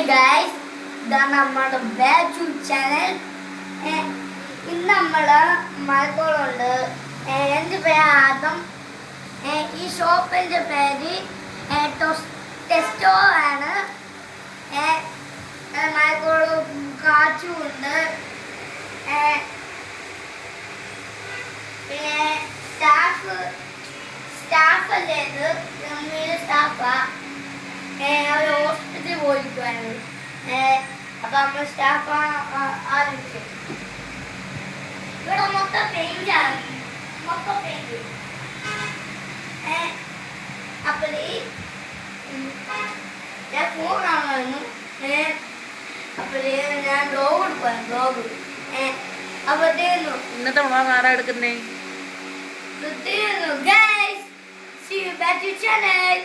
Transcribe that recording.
guys, ഇതാണ് നമ്മുടെ back channel. ഇന്ന് നമ്മൾ മലക്കോളുണ്ട്. എൻ്റെ പേര് ആദം. ഈ ഷോപ്പിൻ്റെ പേര് ടെസ്റ്റോ ആണ്. മലക്കോട് കാച്ചുണ്ട്. പിന്നെ സ്റ്റാഫ് അല്ലേ ഇത്, ഗംഭീര സ്റ്റാഫാ. അവർ ഹോസ്പിറ്റലിൽ പോയിരിക്കുവാണ്. അപ്പൊ നമ്മൾ സ്റ്റാഫ് ആരംഭിച്ചു. ഇവിടെ മൊത്തം പെയിന്റ് ആണ്, മൊത്തം പെയിന്റ്. അപ്പൊ ഞാൻ ഫോൺ കാണുമായിരുന്നു. അപ്പൊ ഞാൻ ബ്ലോഗ് എടുക്കുവായിരുന്നു, ബ്ലോഗ്. അപ്പത്തേന്നു ഇന്നത്തെ വ്ളോഗ് ആരാ എടുക്കുന്നേ? guys, see you back to channel.